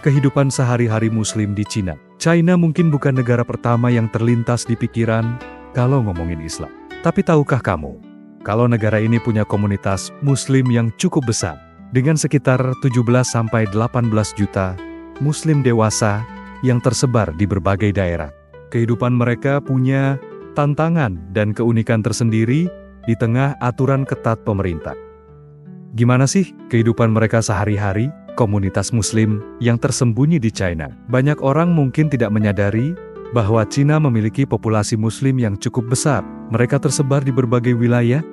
Kehidupan sehari-hari Muslim di Cina. China mungkin bukan negara pertama yang terlintas di pikiran kalau ngomongin Islam. Tapi tahukah kamu, kalau negara ini punya komunitas Muslim yang cukup besar, dengan sekitar 17-18 juta Muslim dewasa yang tersebar di berbagai daerah. Kehidupan mereka punya tantangan dan keunikan tersendiri di tengah aturan ketat pemerintah. Gimana sih kehidupan mereka sehari-hari? Komunitas Muslim yang tersembunyi di China. Banyak orang mungkin tidak menyadari bahwa Cina memiliki populasi Muslim yang cukup besar. Mereka tersebar di berbagai wilayah,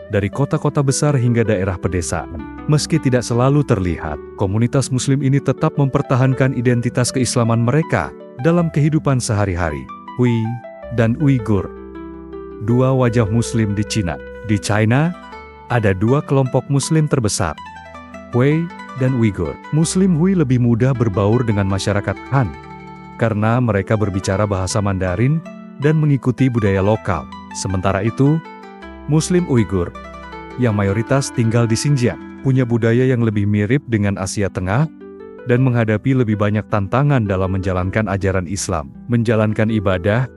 dari kota-kota besar hingga daerah pedesaan. Meski tidak selalu terlihat, komunitas Muslim ini tetap mempertahankan identitas keislaman mereka dalam kehidupan sehari-hari. Hui dan Uighur, dua wajah Muslim di Cina. Di China, ada dua kelompok Muslim terbesar, Hui dan Uighur. Muslim Hui lebih mudah berbaur dengan masyarakat Han, karena mereka berbicara bahasa Mandarin dan mengikuti budaya lokal. Sementara itu, Muslim Uighur, yang mayoritas tinggal di Xinjiang, punya budaya yang lebih mirip dengan Asia Tengah, dan menghadapi lebih banyak tantangan dalam menjalankan ajaran Islam, menjalankan ibadah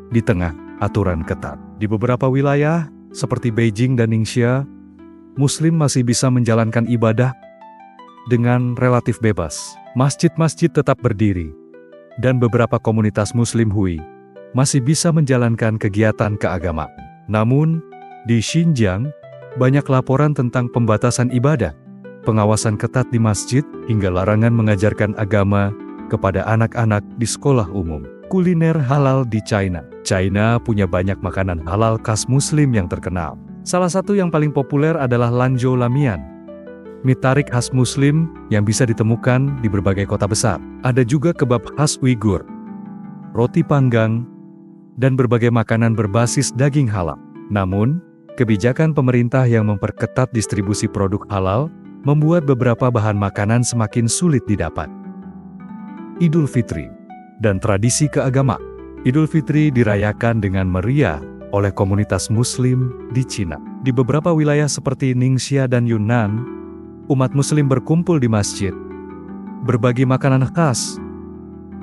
di tengah aturan ketat. Di beberapa wilayah, seperti Beijing dan Ningxia, Muslim masih bisa menjalankan ibadah dengan relatif bebas. Masjid-masjid tetap berdiri, dan beberapa komunitas Muslim Hui masih bisa menjalankan kegiatan keagamaan. Namun, di Xinjiang, banyak laporan tentang pembatasan ibadah, pengawasan ketat di masjid, hingga larangan mengajarkan agama kepada anak-anak di sekolah umum. Kuliner halal di China. China punya banyak makanan halal khas Muslim yang terkenal. Salah satu yang paling populer adalah Lanzhou Lamian, mie tarik khas Muslim yang bisa ditemukan di berbagai kota besar. Ada juga kebab khas Uighur, roti panggang, dan berbagai makanan berbasis daging halal. Namun, kebijakan pemerintah yang memperketat distribusi produk halal membuat beberapa bahan makanan semakin sulit didapat. Idul Fitri dan tradisi keagamaan. Idul Fitri dirayakan dengan meriah oleh komunitas Muslim di Cina. Di beberapa wilayah seperti Ningxia dan Yunnan, umat Muslim berkumpul di masjid, berbagi makanan khas,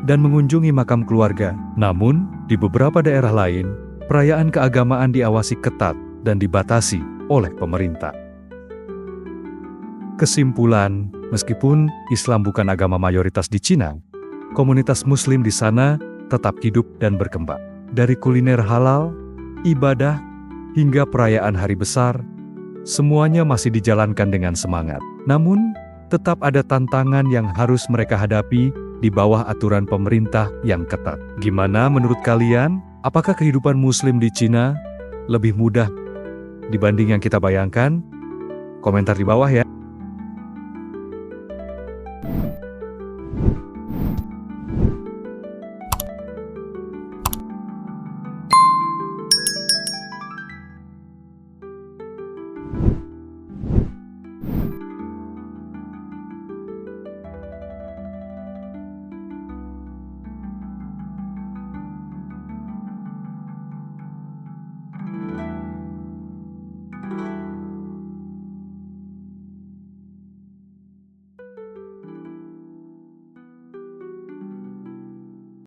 dan mengunjungi makam keluarga. Namun, di beberapa daerah lain, perayaan keagamaan diawasi ketat dan dibatasi oleh pemerintah. Kesimpulan, meskipun Islam bukan agama mayoritas di Cina, komunitas Muslim di sana tetap hidup dan berkembang. Dari kuliner halal, ibadah, hingga perayaan hari besar, semuanya masih dijalankan dengan semangat. Namun, tetap ada tantangan yang harus mereka hadapi di bawah aturan pemerintah yang ketat. Gimana menurut kalian? Apakah kehidupan Muslim di Cina lebih mudah dibanding yang kita bayangkan? Komentar di bawah ya.